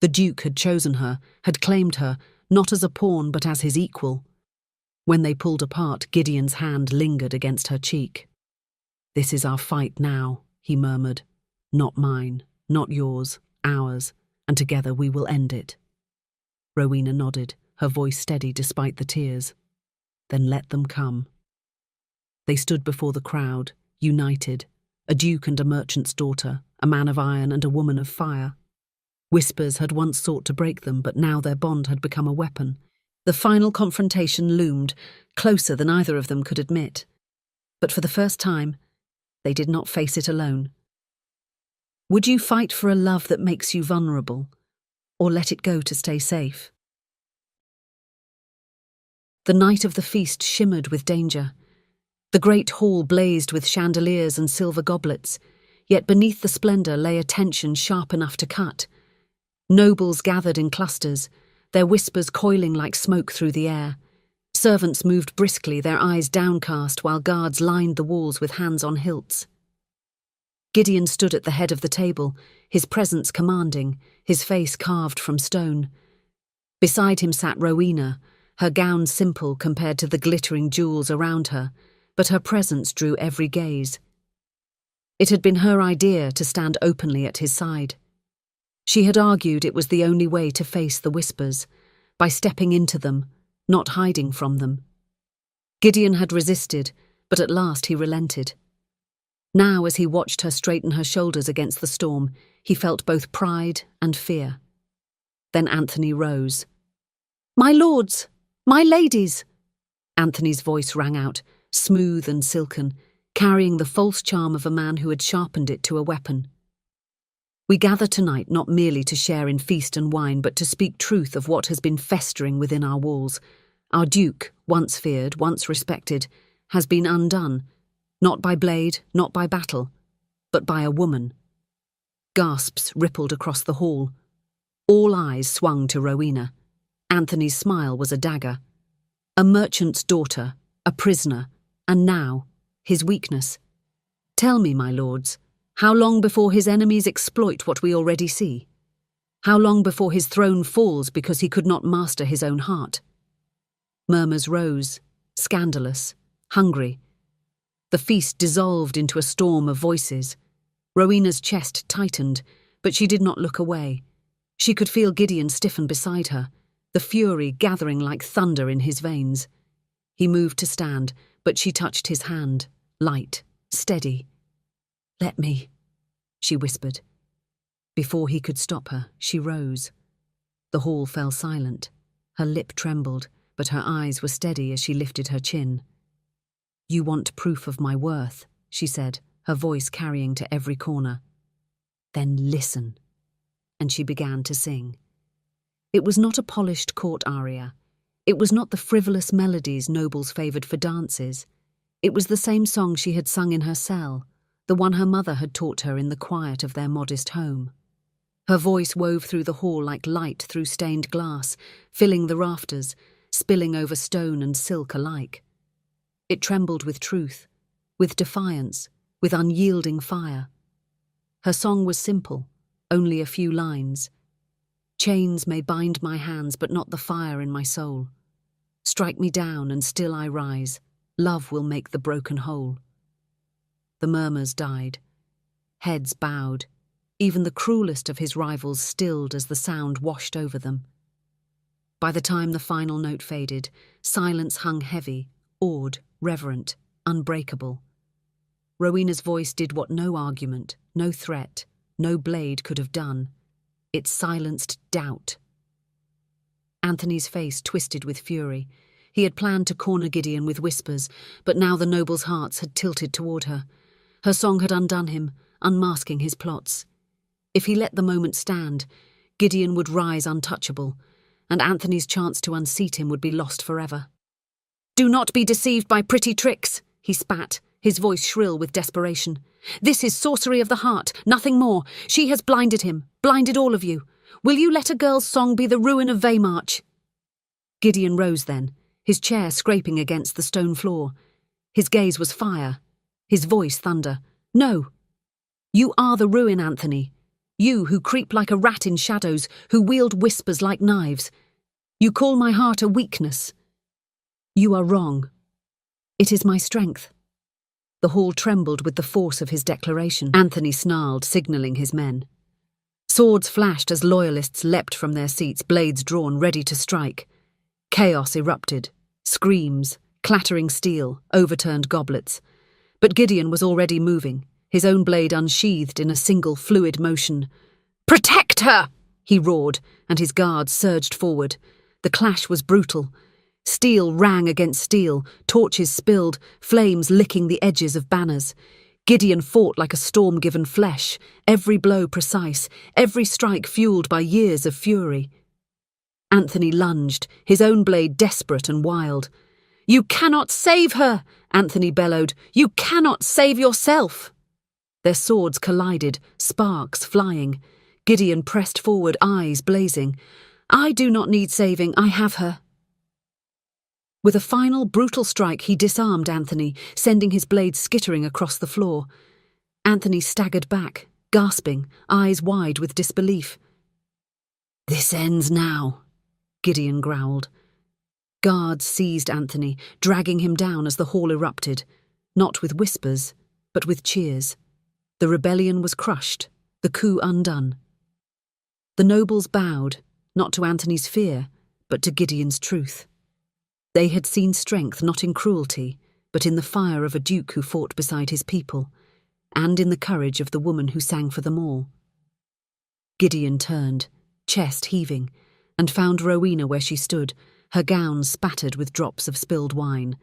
The Duke had chosen her, had claimed her, not as a pawn but as his equal. When they pulled apart, Gideon's hand lingered against her cheek. "This is our fight now," he murmured. "Not mine, not yours, ours, and together we will end it." Rowena nodded, her voice steady despite the tears. "Then let them come." They stood before the crowd, united, a duke and a merchant's daughter, a man of iron and a woman of fire. Whispers had once sought to break them, but now their bond had become a weapon. The final confrontation loomed, closer than either of them could admit. But for the first time, they did not face it alone. Would you fight for a love that makes you vulnerable, or let it go to stay safe? The night of the feast shimmered with danger. The great hall blazed with chandeliers and silver goblets, yet beneath the splendor lay a tension sharp enough to cut. Nobles gathered in clusters, their whispers coiling like smoke through the air. Servants moved briskly, their eyes downcast, while guards lined the walls with hands on hilts. Gideon stood at the head of the table, his presence commanding, his face carved from stone. Beside him sat Rowena, her gown simple compared to the glittering jewels around her, but her presence drew every gaze. It had been her idea to stand openly at his side. She had argued it was the only way to face the whispers, by stepping into them, not hiding from them. Gideon had resisted, but at last he relented. Now, as he watched her straighten her shoulders against the storm, he felt both pride and fear. Then Anthony rose. "My lords! My ladies!" Anthony's voice rang out, smooth and silken, carrying the false charm of a man who had sharpened it to a weapon. "We gather tonight not merely to share in feast and wine, but to speak truth of what has been festering within our walls. Our Duke, once feared, once respected, has been undone, not by blade, not by battle, but by a woman." Gasps rippled across the hall. All eyes swung to Rowena. Anthony's smile was a dagger. A merchant's daughter, a prisoner, and now, his weakness. "Tell me, my lords, how long before his enemies exploit what we already see? How long before his throne falls because he could not master his own heart?" Murmurs rose, scandalous, hungry. The feast dissolved into a storm of voices. Rowena's chest tightened, but she did not look away. She could feel Gideon stiffen beside her, the fury gathering like thunder in his veins. He moved to stand, but she touched his hand, light, steady. "Let me," she whispered. Before he could stop her, she rose. The hall fell silent. Her lip trembled, but her eyes were steady as she lifted her chin. "You want proof of my worth," she said, her voice carrying to every corner. "Then listen." And she began to sing. It was not a polished court aria. It was not the frivolous melodies nobles favoured for dances. It was the same song she had sung in her cell, the one her mother had taught her in the quiet of their modest home. Her voice wove through the hall like light through stained glass, filling the rafters, spilling over stone and silk alike. It trembled with truth, with defiance, with unyielding fire. Her song was simple, only a few lines. Chains may bind my hands, but not the fire in my soul. Strike me down, and still I rise. Love will make the broken whole. The murmurs died. Heads bowed. Even the cruelest of his rivals stilled as the sound washed over them. By the time the final note faded, silence hung heavy, awed, reverent, unbreakable. Rowena's voice did what no argument, no threat, no blade could have done. It silenced doubt. Anthony's face twisted with fury. He had planned to corner Gideon with whispers, but now the nobles' hearts had tilted toward her. Her song had undone him, unmasking his plots. If he let the moment stand, Gideon would rise untouchable, and Anthony's chance to unseat him would be lost forever. "Do not be deceived by pretty tricks," he spat, his voice shrill with desperation. "This is sorcery of the heart, nothing more. She has blinded him, blinded all of you. Will you let a girl's song be the ruin of Weymouth?" Gideon rose then, his chair scraping against the stone floor. His gaze was fire, his voice thunder. "No. You are the ruin, Anthony. You who creep like a rat in shadows, who wield whispers like knives. You call my heart a weakness. You are wrong. It is my strength." The hall trembled with the force of his declaration. Anthony snarled, signalling his men. Swords flashed as loyalists leapt from their seats, blades drawn, ready to strike. Chaos erupted. Screams, clattering steel, overturned goblets. But Gideon was already moving, his own blade unsheathed in a single fluid motion. "Protect her!" he roared, and his guards surged forward. The clash was brutal. Steel rang against steel, torches spilled, flames licking the edges of banners. Gideon fought like a storm-given flesh, every blow precise, every strike fueled by years of fury. Anthony lunged, his own blade desperate and wild. "You cannot save her!" Anthony bellowed. "You cannot save yourself!" Their swords collided, sparks flying. Gideon pressed forward, eyes blazing. "I do not need saving, I have her." With a final, brutal strike, he disarmed Anthony, sending his blade skittering across the floor. Anthony staggered back, gasping, eyes wide with disbelief. "This ends now," Gideon growled. Guards seized Anthony, dragging him down as the hall erupted, not with whispers, but with cheers. The rebellion was crushed, the coup undone. The nobles bowed, not to Anthony's fear, but to Gideon's truth. They had seen strength not in cruelty, but in the fire of a duke who fought beside his people, and in the courage of the woman who sang for them all. Gideon turned, chest heaving, and found Rowena where she stood, her gown spattered with drops of spilled wine,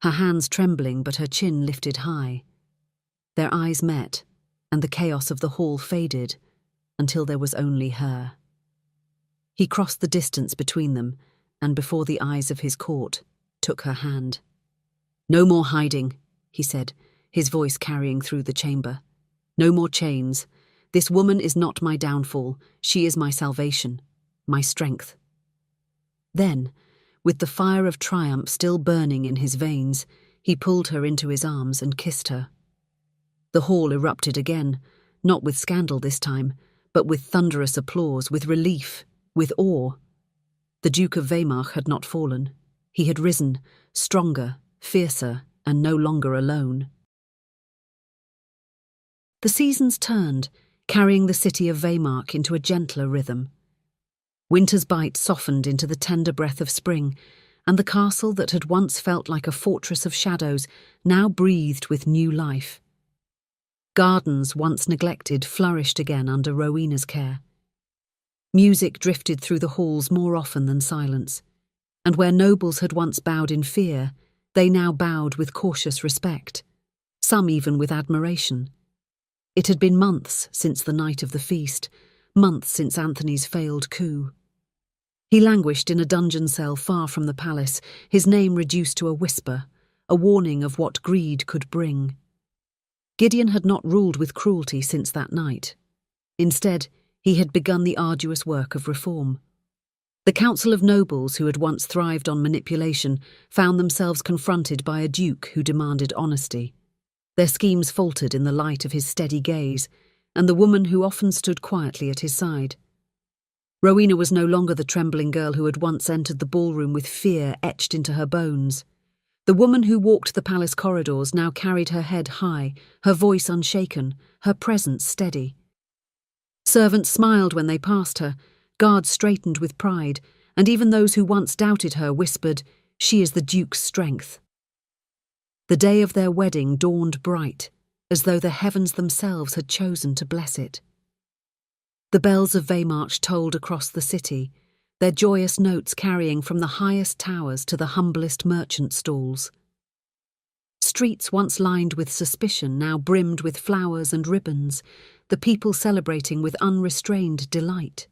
her hands trembling but her chin lifted high. Their eyes met, and the chaos of the hall faded, until there was only her. He crossed the distance between them, and before the eyes of his court, took her hand. "No more hiding," he said, his voice carrying through the chamber. "No more chains. This woman is not my downfall. She is my salvation, my strength." Then, with the fire of triumph still burning in his veins, he pulled her into his arms and kissed her. The hall erupted again, not with scandal this time, but with thunderous applause, with relief, with awe. The Duke of Weimar had not fallen. He had risen, stronger, fiercer, and no longer alone. The seasons turned, carrying the city of Weimar into a gentler rhythm. Winter's bite softened into the tender breath of spring, and the castle that had once felt like a fortress of shadows now breathed with new life. Gardens, once neglected, flourished again under Rowena's care. Music drifted through the halls more often than silence, and where nobles had once bowed in fear, they now bowed with cautious respect, some even with admiration. It had been months since the night of the feast, months since Anthony's failed coup. He languished in a dungeon cell far from the palace, his name reduced to a whisper, a warning of what greed could bring. Gideon had not ruled with cruelty since that night. Instead, he had begun the arduous work of reform. The council of nobles who had once thrived on manipulation found themselves confronted by a duke who demanded honesty. Their schemes faltered in the light of his steady gaze, and the woman who often stood quietly at his side. Rowena was no longer the trembling girl who had once entered the ballroom with fear etched into her bones. The woman who walked the palace corridors now carried her head high, her voice unshaken, her presence steady. Servants smiled when they passed her, guards straightened with pride, and even those who once doubted her whispered, "She is the Duke's strength." The day of their wedding dawned bright, as though the heavens themselves had chosen to bless it. The bells of Weymouth tolled across the city, their joyous notes carrying from the highest towers to the humblest merchant stalls. Streets once lined with suspicion now brimmed with flowers and ribbons, the people celebrating with unrestrained delight.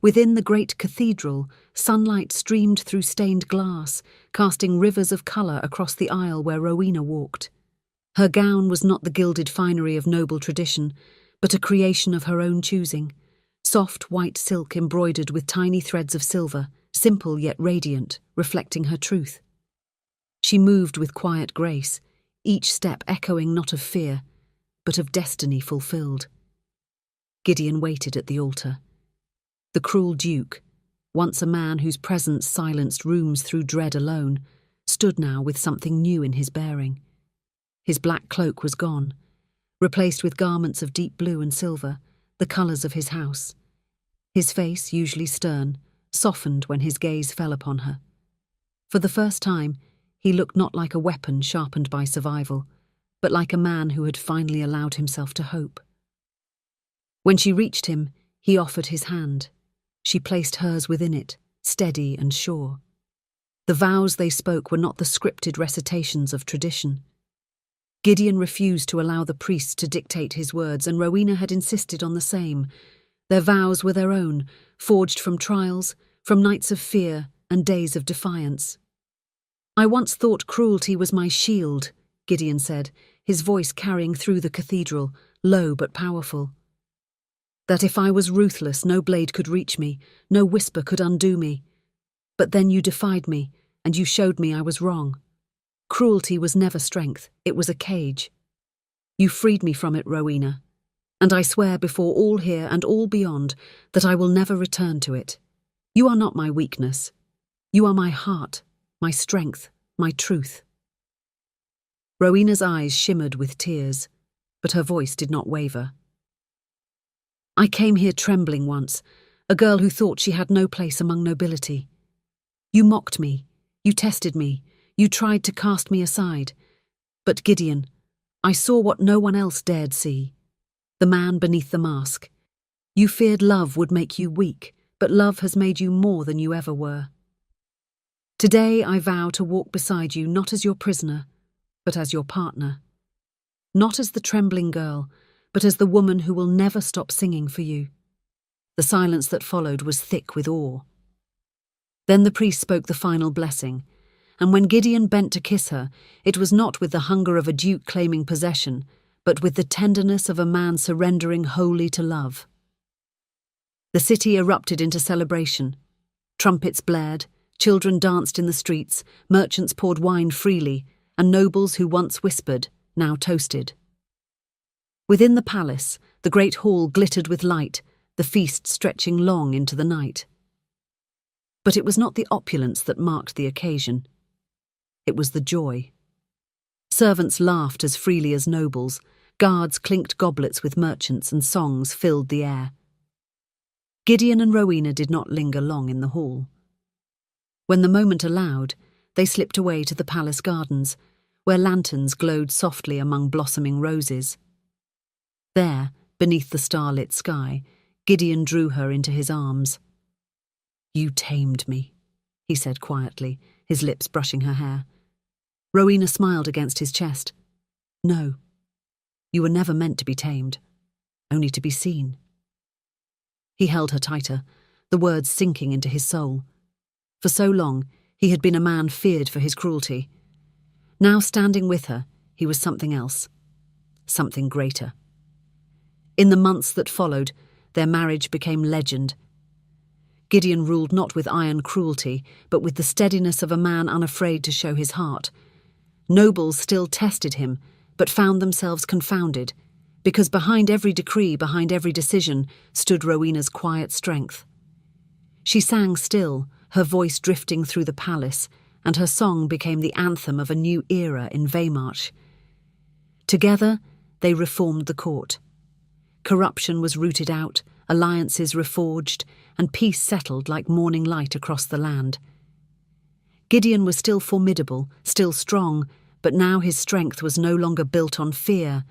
Within the great cathedral, sunlight streamed through stained glass, casting rivers of colour across the aisle where Rowena walked. Her gown was not the gilded finery of noble tradition, but a creation of her own choosing. Soft white silk embroidered with tiny threads of silver, simple yet radiant, reflecting her truth. She moved with quiet grace, each step echoing not of fear, but of destiny fulfilled. Gideon waited at the altar. The cruel Duke, once a man whose presence silenced rooms through dread alone, stood now with something new in his bearing. His black cloak was gone, replaced with garments of deep blue and silver, the colours of his house. His face, usually stern, softened when his gaze fell upon her. For the first time, he looked not like a weapon sharpened by survival, but like a man who had finally allowed himself to hope. When she reached him, he offered his hand. She placed hers within it, steady and sure. The vows they spoke were not the scripted recitations of tradition. Gideon refused to allow the priests to dictate his words, and Rowena had insisted on the same. Their vows were their own, forged from trials, from nights of fear and days of defiance. "I once thought cruelty was my shield," Gideon said, his voice carrying through the cathedral, low but powerful. "That if I was ruthless, no blade could reach me, no whisper could undo me. But then you defied me, and you showed me I was wrong. Cruelty was never strength, it was a cage. You freed me from it, Rowena, and I swear before all here and all beyond that I will never return to it. You are not my weakness. You are my heart, my strength, my truth." Rowena's eyes shimmered with tears, but her voice did not waver. "I came here trembling once, a girl who thought she had no place among nobility. You mocked me, you tested me, you tried to cast me aside. But Gideon, I saw what no one else dared see. The man beneath the mask. You feared love would make you weak, but love has made you more than you ever were. Today I vow to walk beside you not as your prisoner, but as your partner. Not as the trembling girl, but as the woman who will never stop singing for you." The silence that followed was thick with awe. Then the priest spoke the final blessing, and when Gideon bent to kiss her, it was not with the hunger of a duke claiming possession, but with the tenderness of a man surrendering wholly to love. The city erupted into celebration. Trumpets blared, children danced in the streets, merchants poured wine freely, and nobles who once whispered now toasted. Within the palace, the great hall glittered with light, the feast stretching long into the night. But it was not the opulence that marked the occasion. It was the joy. Servants laughed as freely as nobles, guards clinked goblets with merchants, and songs filled the air. Gideon and Rowena did not linger long in the hall. When the moment allowed, they slipped away to the palace gardens, where lanterns glowed softly among blossoming roses. There, beneath the starlit sky, Gideon drew her into his arms. "You tamed me," he said quietly, his lips brushing her hair. Rowena smiled against his chest. "No, you were never meant to be tamed, only to be seen." He held her tighter, the words sinking into his soul. For so long, he had been a man feared for his cruelty. Now, standing with her, he was something else, something greater. In the months that followed, their marriage became legend. Gideon ruled not with iron cruelty, but with the steadiness of a man unafraid to show his heart. Nobles still tested him, but found themselves confounded, because behind every decree, behind every decision, stood Rowena's quiet strength. She sang still, her voice drifting through the palace, and her song became the anthem of a new era in Weimar. Together, they reformed the court. Corruption was rooted out, alliances reforged, and peace settled like morning light across the land. Gideon was still formidable, still strong, but now his strength was no longer built on fear.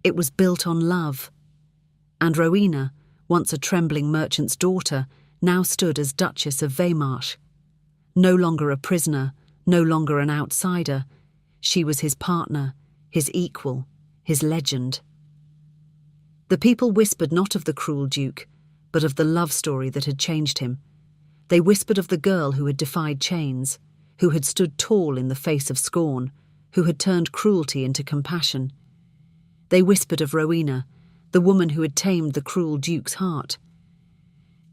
It was built on love. And Rowena, once a trembling merchant's daughter, now stood as Duchess of Weimar. No longer a prisoner, no longer an outsider. She was his partner, his equal, his legend. The people whispered not of the cruel duke, but of the love story that had changed him. They whispered of the girl who had defied chains, who had stood tall in the face of scorn, who had turned cruelty into compassion. They whispered of Rowena, the woman who had tamed the cruel duke's heart.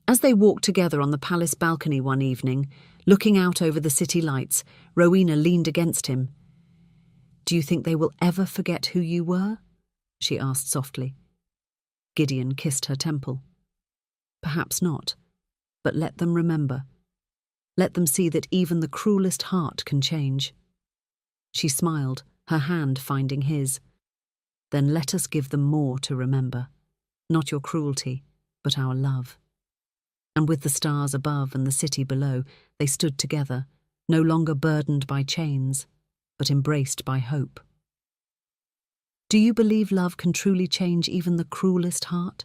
As they walked together on the palace balcony one evening, looking out over the city lights, Rowena leaned against him. "Do you think they will ever forget who you were?" she asked softly. Gideon kissed her temple. "Perhaps not, but let them remember. Let them see that even the cruelest heart can change." She smiled, her hand finding his. "Then let us give them more to remember. Not your cruelty, but our love." And with the stars above and the city below, they stood together, no longer burdened by chains, but embraced by hope. Do you believe love can truly change even the cruelest heart?